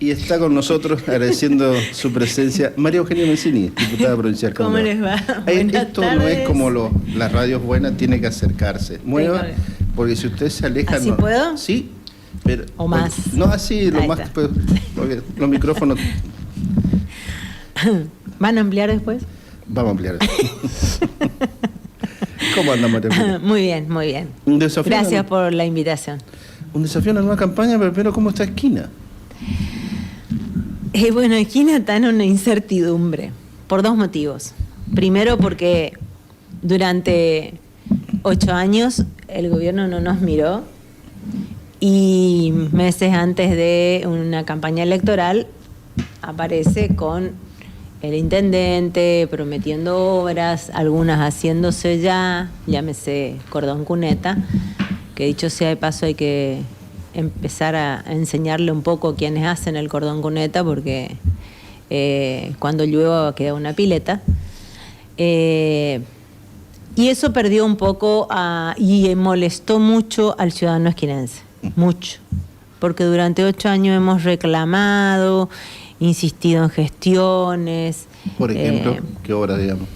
Y está con nosotros, agradeciendo su presencia, María Eugenia Mencini, diputada provincial. ¿Cómo les va? Esto no es como las radios buenas, tiene que acercarse. Mueva, porque si usted se aleja... ¿Así no, puedo? Sí, pero... ¿O más? No, así, lo Ahí más... está. Pues, porque los micrófonos... ¿Van a ampliar después? Vamos a ampliar. ¿Cómo anda, María Eugenia? Muy bien, muy bien. Un desafío. Gracias por la invitación. Un desafío en la nueva campaña, pero primero, ¿cómo está Esquina? Bueno, Esquina está en una incertidumbre, por dos motivos. Primero, porque durante 8 años el gobierno no nos miró y meses antes de una campaña electoral aparece con el intendente prometiendo obras, algunas haciéndose ya, llámese Cordón Cuneta, que dicho sea de paso hay que empezar a enseñarle un poco quienes hacen el cordón cuneta, porque cuando llueva queda una pileta. Y eso perdió un poco y molestó mucho al ciudadano esquinense, mucho, porque durante 8 años hemos reclamado, insistido en gestiones. Por ejemplo, ¿qué obras, digamos?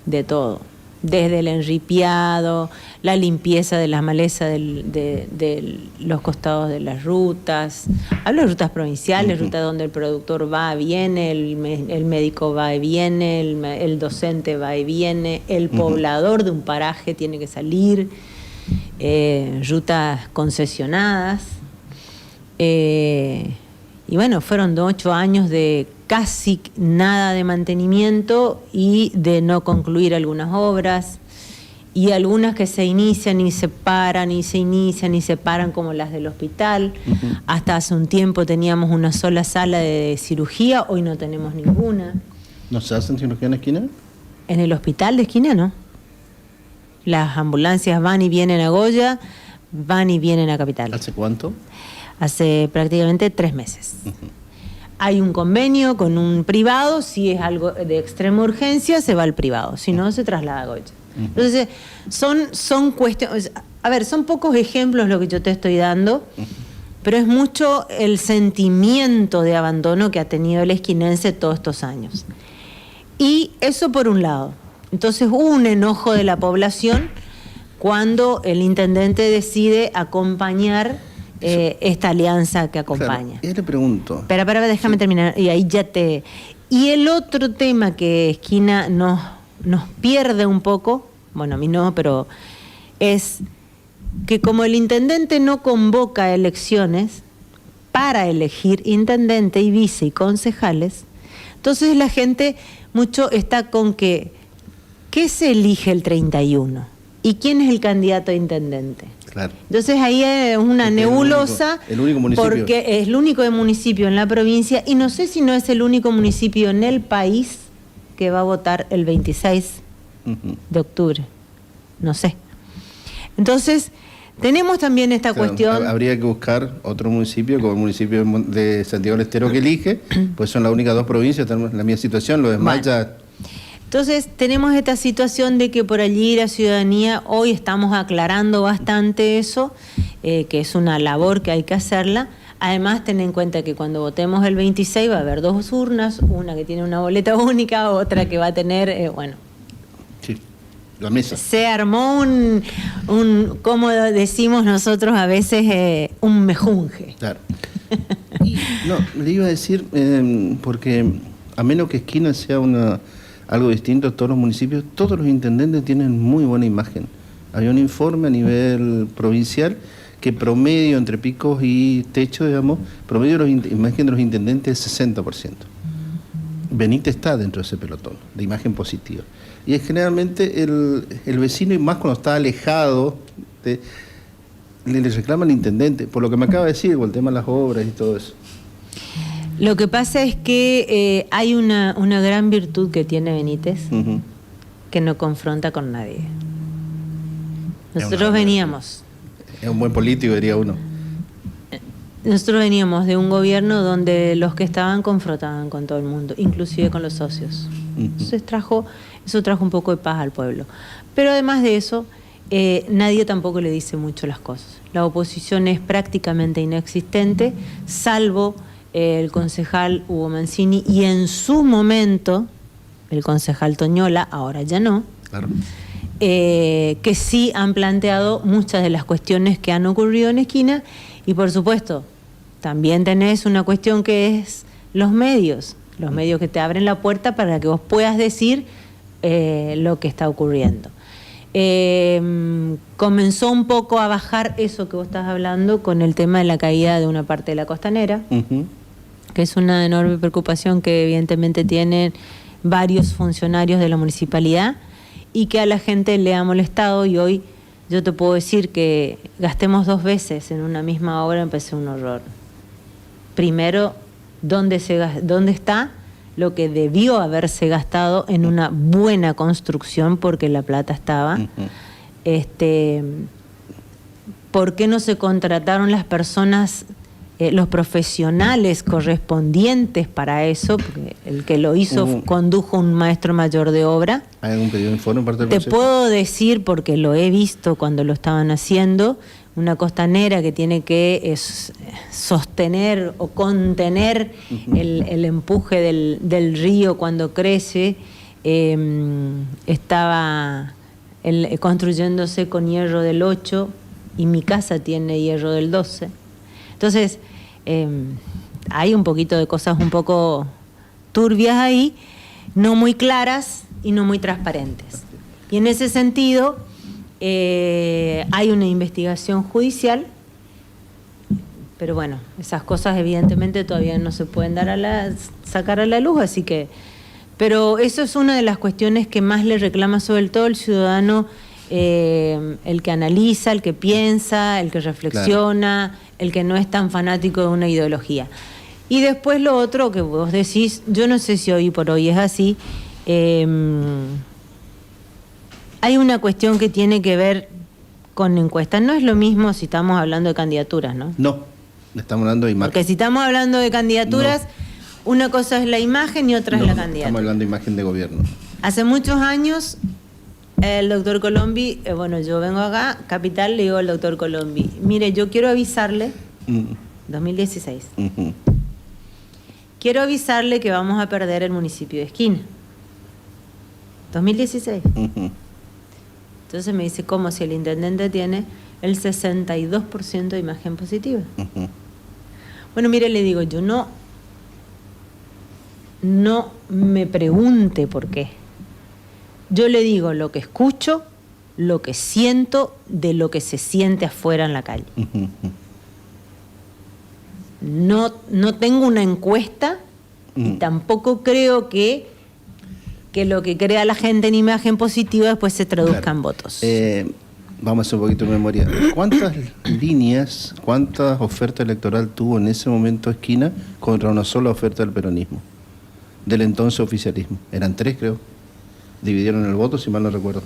De todo. Desde el enripiado, la limpieza de las malezas de los costados de las rutas. Hablo de rutas provinciales, rutas donde el productor va, viene, el médico va y viene, el docente va y viene, el poblador de un paraje tiene que salir, rutas concesionadas. Y bueno, fueron 8 años de casi nada de mantenimiento y de no concluir algunas obras, y algunas que se inician y se paran, y se inician y se paran, como las del hospital. Hasta hace un tiempo teníamos una sola sala de cirugía, hoy no tenemos ninguna. ¿No se hacen cirugía en Esquina? En el hospital de Esquina no. Las ambulancias van y vienen a Goya, van y vienen a Capital. ¿Hace cuánto? Hace prácticamente 3 meses. Hay un convenio con un privado, si es algo de extrema urgencia se va al privado, si no se traslada a Goya. Entonces, son cuestiones, a ver, son pocos ejemplos lo que yo te estoy dando, pero es mucho el sentimiento de abandono que ha tenido el esquinense todos estos años. Y eso por un lado. Entonces hubo un enojo de la población cuando el intendente decide acompañar esta alianza que acompaña. Claro, y le pregunto. Espera, déjame terminar. Y ahí ya te... Y el otro tema que Esquina nos pierde un poco, bueno, a mí no, pero es que como el intendente no convoca elecciones para elegir intendente y vice y concejales, entonces la gente mucho está con que ¿qué se elige el 31? ¿Y quién es el candidato a intendente? Claro. Entonces ahí es una nebulosa, el único municipio. Porque es el único municipio en la provincia, y no sé si no es el único municipio en el país que va a votar el 26 de octubre. No sé. Entonces, tenemos también esta cuestión... Habría que buscar otro municipio, como el municipio de Santiago del Estero que elige, pues son las únicas 2 provincias, tenemos la misma situación, lo demás ya... Entonces, tenemos esta situación de que por allí la ciudadanía, hoy estamos aclarando bastante eso, que es una labor que hay que hacerla. Además, ten en cuenta que cuando votemos el 26 va a haber 2 urnas, una que tiene una boleta única, otra que va a tener, Sí, la mesa. Se armó un como decimos nosotros a veces, un mejunje. Claro. No, le iba a decir, porque a menos que Esquina sea algo distinto a todos los municipios, todos los intendentes tienen muy buena imagen. Había un informe a nivel provincial que promedio entre picos y techo, digamos, promedio de imagen de los intendentes es 60%. Benítez está dentro de ese pelotón de imagen positiva. Y es generalmente el vecino, y más cuando está alejado, le reclama al intendente, por lo que me acaba de decir, por el tema de las obras y todo eso. Lo que pasa es que hay una gran virtud que tiene Benítez, que no confronta con nadie. Nosotros veníamos... Es un buen político, diría uno. Nosotros veníamos de un gobierno donde los que estaban confrontaban con todo el mundo, inclusive con los socios. Entonces eso trajo un poco de paz al pueblo. Pero además de eso, nadie tampoco le dice mucho las cosas. La oposición es prácticamente inexistente, salvo el concejal Hugo Mancini y en su momento el concejal Toñola, ahora ya no, Claro. Que sí han planteado muchas de las cuestiones que han ocurrido en Esquina. Y por supuesto, también tenés una cuestión que es los medios que te abren la puerta para que vos puedas decir lo que está ocurriendo. Comenzó un poco a bajar eso que vos estás hablando con el tema de la caída de una parte de la costanera, que es una enorme preocupación que evidentemente tienen varios funcionarios de la municipalidad y que a la gente le ha molestado. Y hoy yo te puedo decir que gastemos 2 veces en una misma obra, empecé un horror. Primero, ¿dónde está lo que debió haberse gastado en una buena construcción? Porque la plata estaba. ¿Por qué no se contrataron las personas, los profesionales correspondientes para eso? Porque el que lo hizo condujo un maestro mayor de obra. ¿Hay algún pedido de informe parte del Te Consejo? puedo decir, porque lo he visto cuando lo estaban haciendo, una costanera que tiene que sostener o contener el empuje del río cuando crece, estaba construyéndose con hierro del 8 y mi casa tiene hierro del 12. Entonces, hay un poquito de cosas un poco turbias ahí, no muy claras y no muy transparentes. Y en ese sentido, hay una investigación judicial, pero bueno, esas cosas evidentemente todavía no se pueden sacar a la luz, así que... Pero eso es una de las cuestiones que más le reclama sobre todo el ciudadano, el que analiza, el que piensa, el que reflexiona, claro, el que no es tan fanático de una ideología. Y después lo otro que vos decís, yo no sé si hoy por hoy es así, hay una cuestión que tiene que ver con encuestas. No es lo mismo si estamos hablando de candidaturas, ¿no? No, estamos hablando de imagen. Porque si estamos hablando de candidaturas, una cosa es la imagen y otra es la candidatura. Estamos hablando de imagen de gobierno. Hace muchos años, el doctor Colombi, bueno, yo vengo acá, Capital, le digo al doctor Colombi, mire, yo quiero avisarle, 2016, quiero avisarle que vamos a perder el municipio de Esquina. 2016. Entonces me dice, ¿cómo? Si el intendente tiene el 62% de imagen positiva. Bueno, mire, le digo, yo no me pregunte por qué. Yo le digo lo que escucho, lo que siento, de lo que se siente afuera en la calle. No tengo una encuesta y tampoco creo que lo que crea la gente en imagen positiva después se traduzca en votos. Vamos a hacer un poquito de memoria. ¿Cuántas líneas, cuántas ofertas electoral tuvo en ese momento Esquina contra una sola oferta del peronismo? Del entonces oficialismo. Eran 3, creo. Dividieron el voto, si mal no recuerdo.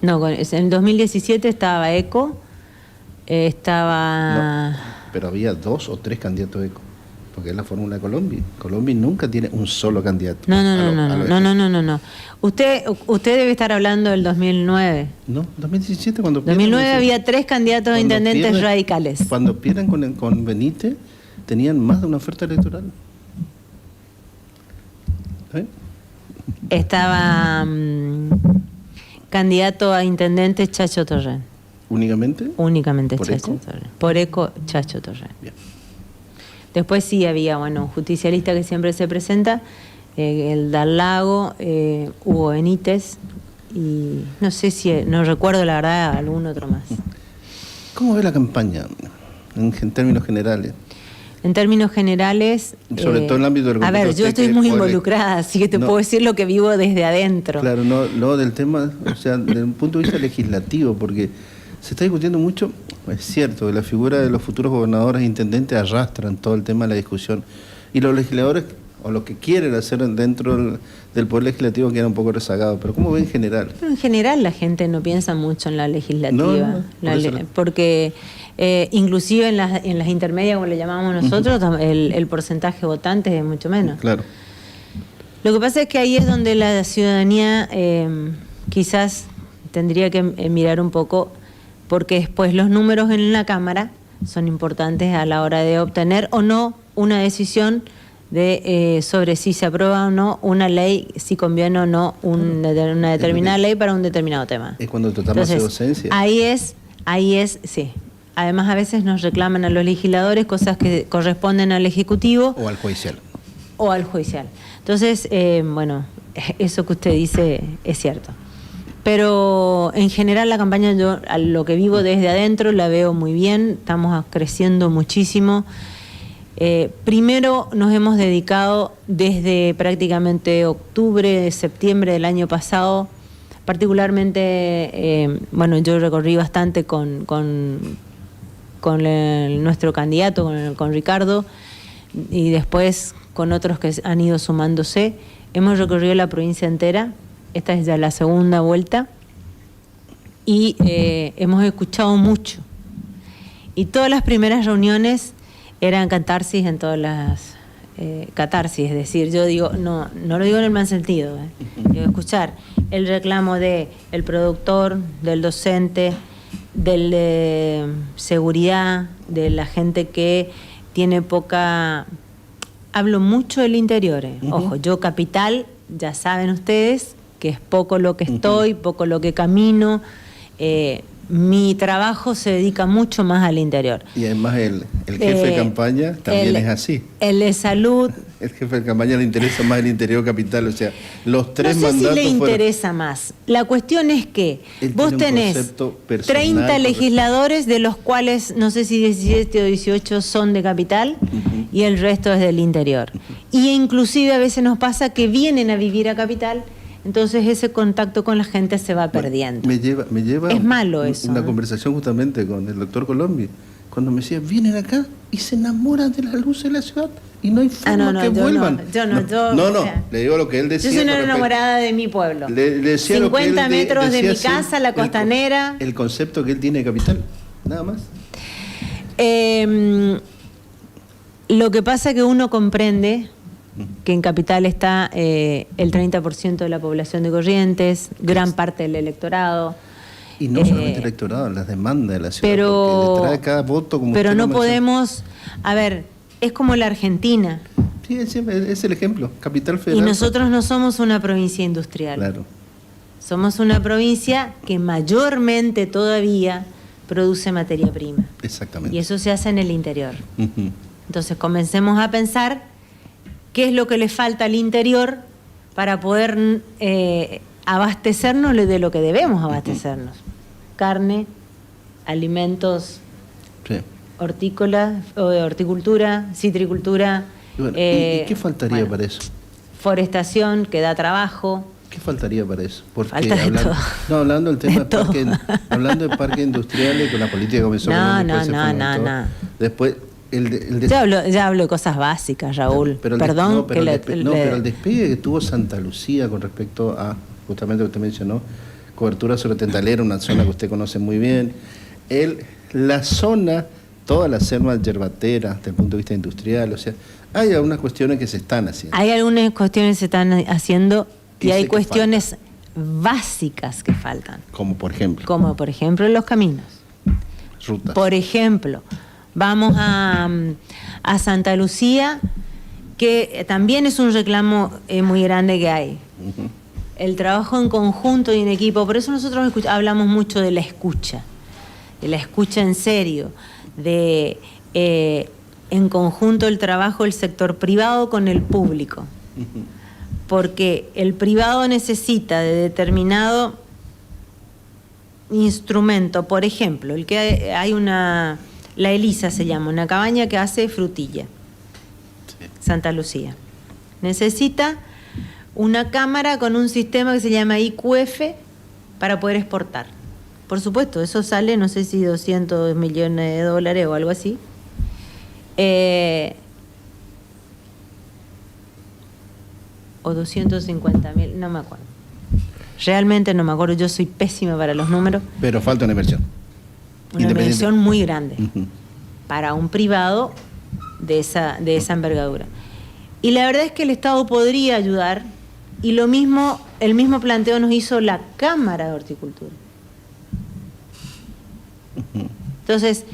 No, en 2017 estaba ECO, estaba... No, pero había 2 o 3 candidatos ECO, porque es la fórmula de Colombia. Colombia nunca tiene un solo candidato. No. Usted debe estar hablando del 2009. No, 2017 cuando... 2009 había 3 candidatos a intendentes radicales. Cuando pierden con Benítez, tenían más de una oferta electoral. Estaba candidato a intendente Chacho Torren. ¿Únicamente? Únicamente ¿Por Chacho ECO? Torren. Por ECO, Chacho Torren. Bien. Después sí había, un justicialista que siempre se presenta, el Dal Lago, Hugo Benítez, y no sé si, no recuerdo la verdad, algún otro más. ¿Cómo ve la campaña en términos generales? En términos generales... Sobre todo en el ámbito del... A ver, yo estoy muy involucrada, así que te puedo decir lo que vivo desde adentro. Claro, no del tema, o sea, desde un punto de vista legislativo, porque se está discutiendo mucho, es cierto, que la figura de los futuros gobernadores e intendentes arrastran todo el tema de la discusión, y los legisladores, o lo que quieren hacer dentro del poder legislativo, queda un poco rezagado, pero ¿cómo ve en general? En general la gente no piensa mucho en la legislativa, porque... inclusive en las intermedias, como le llamamos nosotros, el porcentaje votante es mucho menos. Claro. Lo que pasa es que ahí es donde la ciudadanía quizás tendría que mirar un poco, porque después los números en la Cámara son importantes a la hora de obtener o no una decisión de sobre si se aprueba o no una ley, si conviene o no una determinada ley para un determinado tema. Es cuando tratamos de docencia. Ahí es, sí. Además, a veces nos reclaman a los legisladores cosas que corresponden al Ejecutivo. O al judicial. O al judicial. Entonces, bueno, eso que usted dice es cierto. Pero en general la campaña, yo a lo que vivo desde adentro la veo muy bien, estamos creciendo muchísimo. Primero nos hemos dedicado desde prácticamente octubre, septiembre del año pasado, particularmente, bueno, yo recorrí bastante con nuestro candidato, con Ricardo, y después con otros que han ido sumándose. Hemos recorrido la provincia entera, esta es ya la segunda vuelta, y hemos escuchado mucho. Y todas las primeras reuniones eran catarsis en todas las... catarsis, es decir, yo digo, no lo digo en el mal sentido, digo, escuchar el reclamo del productor, del docente, del de seguridad, de la gente que tiene poca... Hablo mucho del interior, Ojo, yo capital, ya saben ustedes que es poco lo que estoy, poco lo que camino. Mi trabajo se dedica mucho más al interior. Y además el jefe de campaña también es así. El de salud. El jefe de campaña le interesa más el interior capital, o sea, los tres mandatos. No sé si le interesa más. La cuestión es que vos tenés 30 legisladores, de los cuales no sé si 17 o 18 son de capital, y el resto es del interior. Y inclusive a veces nos pasa que vienen a vivir a capital. Entonces ese contacto con la gente se va perdiendo. Me lleva es malo eso. Una conversación justamente con el doctor Colombi, cuando me decía, vienen acá y se enamoran de la luz de la ciudad y no hay forma que vuelvan. No, le digo lo que él decía. Yo soy una enamorada de mi pueblo. Le decía 50 metros de mi casa, la costanera. El concepto que él tiene de capital, nada más. Lo que pasa es que uno comprende que en Capital está el 30% de la población de Corrientes, gran parte del electorado. Y no solamente el electorado, las demandas de la ciudad, pero, porque detrás de cada voto... Como pero no podemos... A ver, es como la Argentina. Sí, es el ejemplo, Capital Federal. Y nosotros no somos una provincia industrial. Claro. Somos una provincia que mayormente todavía produce materia prima. Exactamente. Y eso se hace en el interior. Entonces comencemos a pensar qué es lo que le falta al interior para poder abastecernos de lo que debemos abastecernos. Carne, alimentos, hortícolas, horticultura, citricultura. Bueno, ¿y qué faltaría para eso? Forestación, que da trabajo. ¿Qué faltaría para eso? Porque falta de todo. No, hablando del tema hablando de parques industriales, con la política que comenzó. No. Después... Ya hablo de cosas básicas, Raúl. Pero el despegue que tuvo Santa Lucía con respecto a, justamente lo que usted mencionó, cobertura sobre Tentalera, una zona que usted conoce muy bien. La zona, toda la selva yerbatera, desde el punto de vista industrial, o sea, hay algunas cuestiones que se están haciendo. Hay algunas cuestiones que se están haciendo y hay cuestiones básicas que faltan. Como por ejemplo. Como por ejemplo los caminos. Rutas. Por ejemplo... Vamos a Santa Lucía, que también es un reclamo muy grande que hay. El trabajo en conjunto y en equipo, por eso nosotros hablamos mucho de la escucha en serio, de en conjunto el trabajo del sector privado con el público. Porque el privado necesita de determinado instrumento, por ejemplo, el que hay la Elisa se llama, una cabaña que hace frutilla. Sí. Santa Lucía. Necesita una cámara con un sistema que se llama IQF para poder exportar. Por supuesto, eso sale, no sé si 200 millones de dólares o algo así. O 250.000, no me acuerdo. Realmente no me acuerdo, yo soy pésima para los números. Pero falta una inversión. Una inversión muy grande para un privado de esa envergadura. Y la verdad es que el Estado podría ayudar, y el mismo planteo nos hizo la Cámara de Horticultura. Entonces,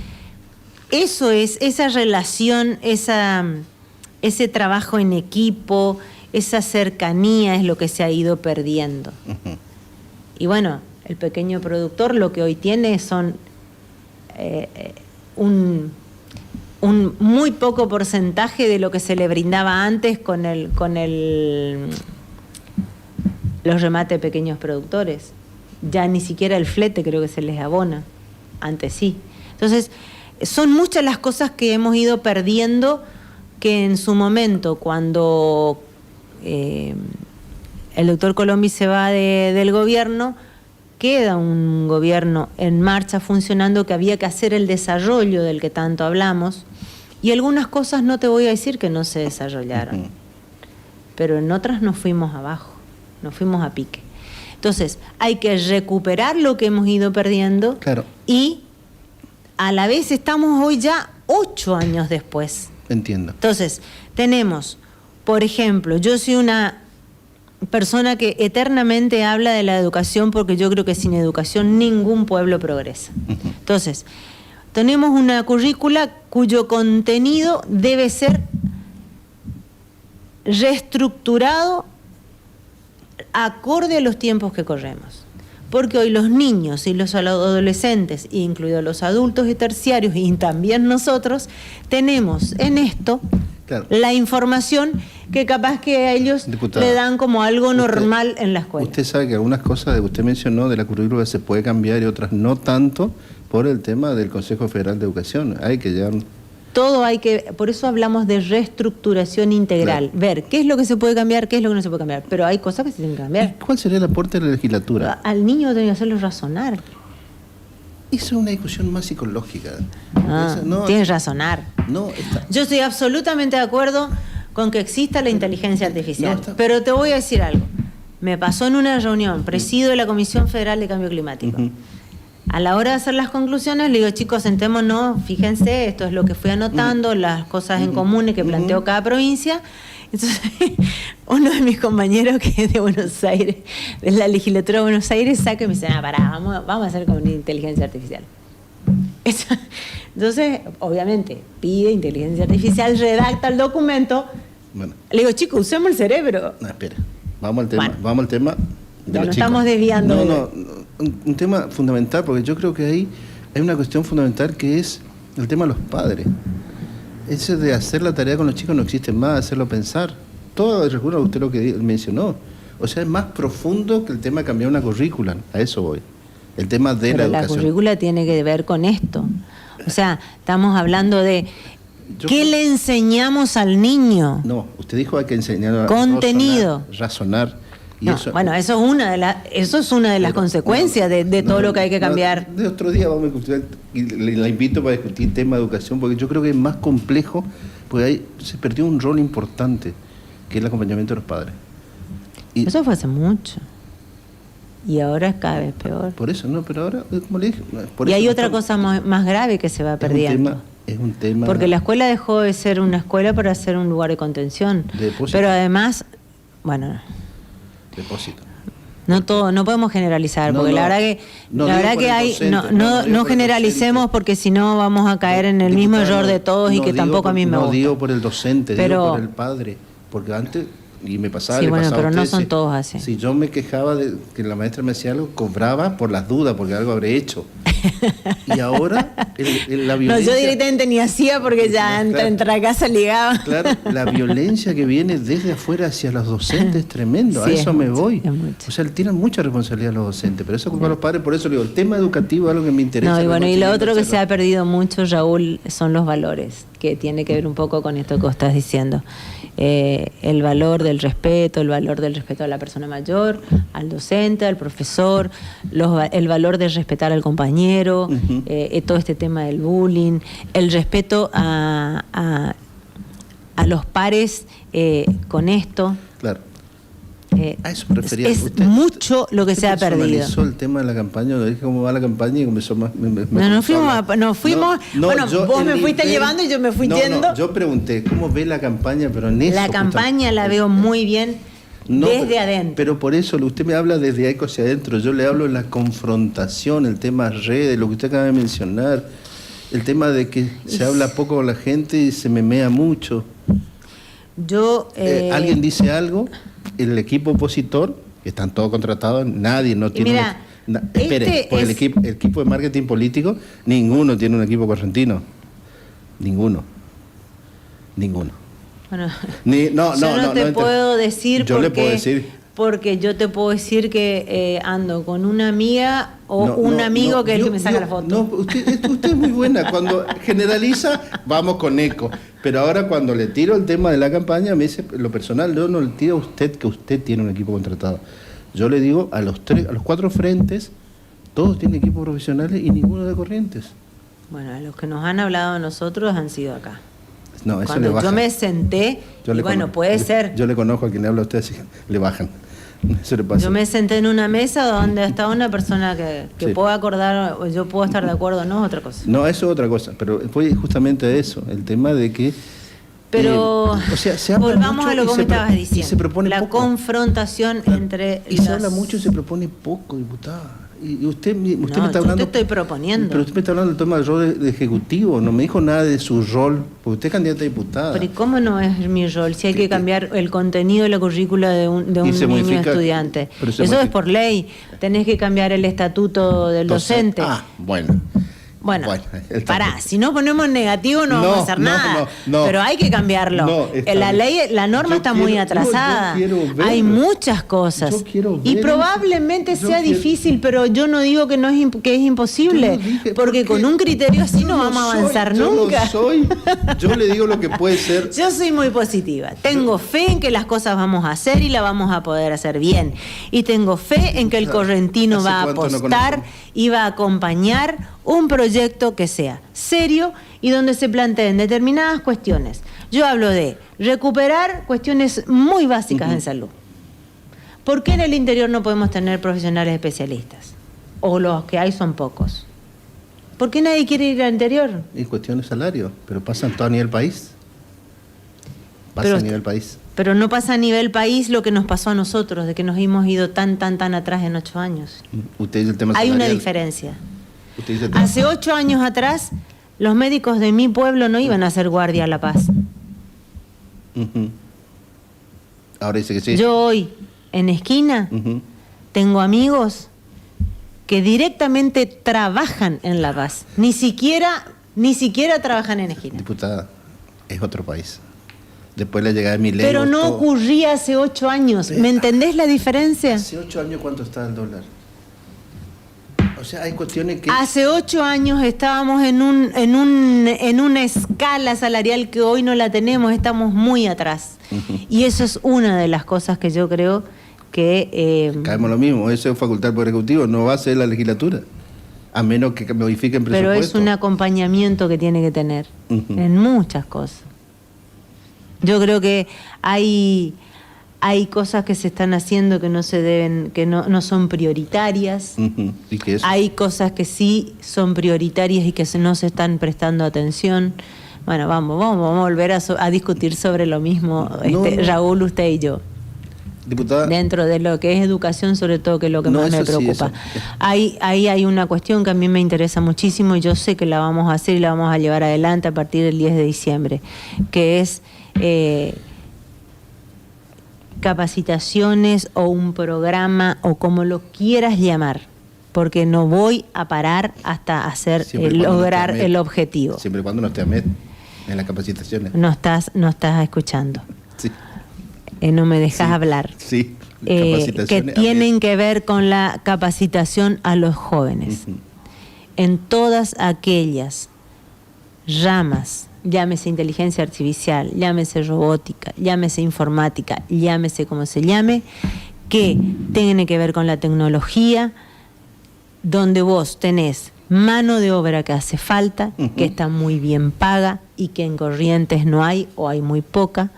eso es, esa relación, ese trabajo en equipo, esa cercanía es lo que se ha ido perdiendo. Ujú. Y bueno, el pequeño productor lo que hoy tiene son un muy poco porcentaje de lo que se le brindaba antes con los remates de pequeños productores. Ya ni siquiera el flete creo que se les abona. Antes sí. Entonces, son muchas las cosas que hemos ido perdiendo que en su momento, cuando el doctor Colombi se va del gobierno, queda un gobierno en marcha funcionando, que había que hacer el desarrollo del que tanto hablamos, y algunas cosas no te voy a decir que no se desarrollaron, pero en otras nos fuimos abajo, nos fuimos a pique. Entonces, hay que recuperar lo que hemos ido perdiendo, Claro. y a la vez estamos hoy ya 8 años después. Entiendo. Entonces, tenemos, por ejemplo, yo soy una persona que eternamente habla de la educación, porque yo creo que sin educación ningún pueblo progresa. Entonces, tenemos una currícula cuyo contenido debe ser reestructurado acorde a los tiempos que corremos. Porque hoy los niños y los adolescentes, incluidos los adultos y terciarios, y también nosotros, tenemos en esto Claro. la información que capaz que a ellos Diputada, le dan como algo normal en la escuela. Usted sabe que algunas cosas que usted mencionó de la currícula se puede cambiar y otras no tanto por el tema del Consejo Federal de Educación. Hay que llegar... Todo hay que, por eso hablamos de reestructuración integral, Claro. ver qué es lo que se puede cambiar, qué es lo que no se puede cambiar, pero hay cosas que se tienen que cambiar. ¿Cuál sería el aporte de la legislatura? Al niño tiene que hacerlo razonar. Eso es una discusión más psicológica. Tiene que razonar. No, está... Yo estoy absolutamente de acuerdo con que exista la inteligencia artificial, pero te voy a decir algo. Me pasó en una reunión, presido de la Comisión Federal de Cambio Climático. Ujú. A la hora de hacer las conclusiones, le digo, chicos, sentémonos, fíjense, esto es lo que fui anotando, las cosas en común que planteó cada provincia. Entonces, uno de mis compañeros que es de Buenos Aires, de la legislatura de Buenos Aires, saca y me dice, pará, vamos a hacer con inteligencia artificial. Entonces, obviamente, pide inteligencia artificial, redacta el documento. Bueno, Le digo, chicos, usemos el cerebro. no, espera. Vamos al tema. Bueno. Vamos al tema de Ya los nos chicos. estamos desviando No, de- no, un tema fundamental, porque yo creo que ahí hay una cuestión fundamental que es el tema de los padres. Ese de hacer la tarea con los chicos no existe más, hacerlo pensar. Todo recuerda usted lo que mencionó. O sea, es más profundo que el tema de cambiar una currícula. A eso voy. El tema de Pero la la educación. currícula tiene que ver con esto. O sea, estamos hablando de Yo ¿qué creo- le enseñamos al niño? No, usted dijo hay que enseñar a Contenido. razonar. Y No, eso, bueno, eso es una de las Pero, consecuencias de todo lo que hay que cambiar. De otro día vamos a discutir, y la invito para discutir tema de educación, porque yo creo que es más complejo, porque ahí se perdió un rol importante, que es el acompañamiento de los padres. Y Eso fue hace mucho. Y ahora es cada vez peor. por eso, no, pero ahora, como le dije... por Y eso hay no otra estamos- cosa más grave que se va perdiendo. Es un tema... Porque la escuela dejó de ser una escuela para ser un lugar de contención. De depósito. Pero además, bueno, Depósito. no todo, no podemos generalizar, No, porque no. la verdad que, No la digo verdad por que el hay, docente, no, no no, digo no por el generalicemos, docente. porque si no vamos a caer en el mismo Diputada, error de todos y no que digo tampoco a mí me no gusta. digo por el docente, Pero- digo por el padre. Porque antes, y me pasaba, Sí, le bueno, pasaba a pero no usted, son si- todos así. Si yo me quejaba de que la maestra me hacía algo, cobraba por las dudas, porque algo habré hecho. Y ahora, la No, violencia... yo directamente ni hacía porque ya Claro. entre a casa ligaba. Claro, la violencia que viene desde afuera hacia los docentes es tremendo, Sí, a es eso me mucho, voy. es mucho. O sea, tienen mucha responsabilidad los docentes, pero eso es culpa de los padres, por eso le digo, el tema educativo es algo que me interesa. No, y bueno, y lo otro que se ha hacerlo. perdido mucho, Raúl, son los valores, que tiene que ver un poco con esto que vos estás diciendo. El valor del respeto a la persona mayor, al docente, al profesor, el valor de respetar al compañero, Ujú. todo este tema del bullying, el respeto a los pares con esto. Claro. A eso Es prefería. mucho lo que se ha perdido. Personalizó el tema de la campaña, le dije cómo va la campaña y comenzó más. Nos fuimos. Bueno, yo vos el me fuiste nivel- llevando y yo me fui no, yendo. No, yo pregunté, ¿cómo ve la campaña? Pero en eso. La campaña la veo muy bien desde pero, adentro. Pero por eso usted me habla desde ahí hacia adentro. Yo le hablo de la confrontación, el tema redes, lo que usted acaba de mencionar. El tema de que se habla poco con la gente y se memea mucho. Alguien dice algo, el equipo opositor, que están todos contratados, nadie no tiene... Mira, espere, porque el equipo de marketing político, ninguno tiene un equipo correntino. Ninguno. Bueno, yo no te puedo decir yo le puedo decir. Porque yo te puedo decir que ando con una amiga o un amigo que es el que me saca la foto. No, usted es muy buena. Cuando generaliza, vamos con eco. Pero ahora cuando le tiro el tema de la campaña, me dice, lo personal, yo no le tiro a usted que usted tiene un equipo contratado. Yo le digo a los 4 frentes, todos tienen equipos profesionales y ninguno de Corrientes. Bueno, los que nos han hablado a nosotros han sido acá. No, eso cuando le bajan. yo me senté, puede ser. Yo le conozco a quien le habla a usted, así que le bajan. Eso le pasa. Yo me senté en una mesa donde estaba una persona que sí. Puedo acordar, yo puedo estar de acuerdo, no es otra cosa. No, eso es otra cosa, pero fue justamente a eso, el tema de que... Pero se habla volvamos mucho a lo que me estabas diciendo, se propone la poco. Confrontación entre... se habla mucho y se propone poco, diputada. Y usted me está hablando... yo te estoy proponiendo. Pero usted me está hablando del tema del rol de ejecutivo, no me dijo nada de su rol, porque usted es candidata a diputada. Pero ¿y cómo no es mi rol? Si hay que cambiar el contenido de la currícula de un niño estudiante. Eso es por ley. Tenés que cambiar el estatuto del docente. Bueno, pará, si no ponemos negativo no vamos a hacer nada. Pero hay que cambiarlo. La norma está muy atrasada. Hay muchas cosas. Y probablemente sea difícil, pero yo no digo que que es imposible. Porque con un criterio así no vamos a avanzar nunca. Yo le digo lo que puede ser. Yo soy muy positiva. Tengo fe en que las cosas vamos a hacer y las vamos a poder hacer bien. Y tengo fe en que el correntino va a apostar y va a acompañar un proyecto que sea serio y donde se planteen determinadas cuestiones. Yo hablo de recuperar cuestiones muy básicas en salud. ¿Por qué en el interior no podemos tener profesionales especialistas? O los que hay son pocos. ¿Por qué nadie quiere ir al interior? Es cuestión de salario, pero pasa en todo a nivel país. A nivel país. Pero no pasa a nivel país lo que nos pasó a nosotros, de que nos hemos ido tan atrás en 8 años. Usted dice el tema hay salarial. Una diferencia. Hace 8 años atrás, los médicos de mi pueblo no iban a hacer guardia a La Paz. Ahora dice que sí. Yo hoy, en esquina, tengo amigos que directamente trabajan en La Paz. Ni siquiera trabajan en esquina. Diputada, es otro país. Después la llegada de Milei. Pero no ocurría hace 8 años. ¿Me entendés la diferencia? Hace 8 años, ¿cuánto está el dólar? O sea, hay cuestiones que... Hace 8 años estábamos en una escala salarial que hoy no la tenemos, estamos muy atrás. Y eso es una de las cosas que yo creo que... Caemos lo mismo, eso es facultad del Poder Ejecutivo, no va a ser la legislatura, a menos que modifiquen presupuesto. Pero es un acompañamiento que tiene que tener en muchas cosas. Yo creo que hay cosas que se están haciendo que no se deben, que no son prioritarias. ¿Y qué es? Hay cosas que sí son prioritarias y que no se están prestando atención. Bueno, vamos a volver a discutir sobre lo mismo, Raúl, usted y yo. Diputada, dentro de lo que es educación, sobre todo, que es lo que más me preocupa. Sí, ahí hay una cuestión que a mí me interesa muchísimo y yo sé que la vamos a hacer y la vamos a llevar adelante a partir del 10 de diciembre, que es capacitaciones o un programa o como lo quieras llamar, porque no voy a parar hasta lograr el objetivo. Siempre y cuando no esté AMED en las capacitaciones. No estás escuchando. Sí. No me dejas hablar. Sí. Que tienen que ver con la capacitación a los jóvenes. En todas aquellas ramas, llámese inteligencia artificial, llámese robótica, llámese informática, llámese como se llame, que tiene que ver con la tecnología, donde vos tenés mano de obra que hace falta, que está muy bien paga y que en Corrientes no hay o hay muy poca,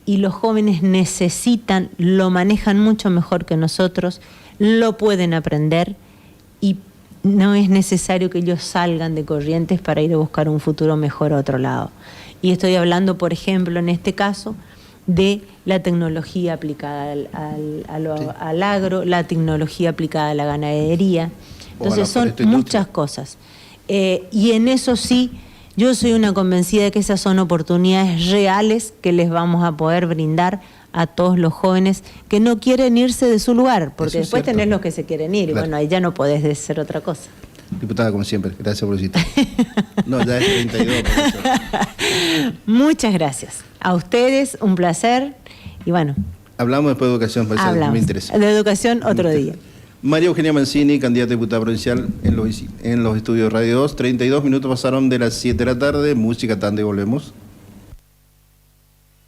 y los jóvenes necesitan, lo manejan mucho mejor que nosotros, lo pueden aprender y no es necesario que ellos salgan de Corrientes para ir a buscar un futuro mejor a otro lado. Y estoy hablando, por ejemplo, en este caso, de la tecnología aplicada al agro, la tecnología aplicada a la ganadería. Entonces son muchas cosas. Y en eso sí, yo soy una convencida de que esas son oportunidades reales que les vamos a poder brindar a todos los jóvenes que no quieren irse de su lugar, porque después tenés los que se quieren ir, y bueno, ahí ya no podés hacer otra cosa. Diputada, como siempre, gracias por visitar. No, ya es 32. Muchas gracias. A ustedes, un placer, y bueno. Hablamos después de educación, parece que me interesa. De educación otro día. María Eugenia Mancini, candidata a diputada provincial en los estudios Radio 2. 32 minutos pasaron de las 7 de la tarde. Música, tanda y volvemos.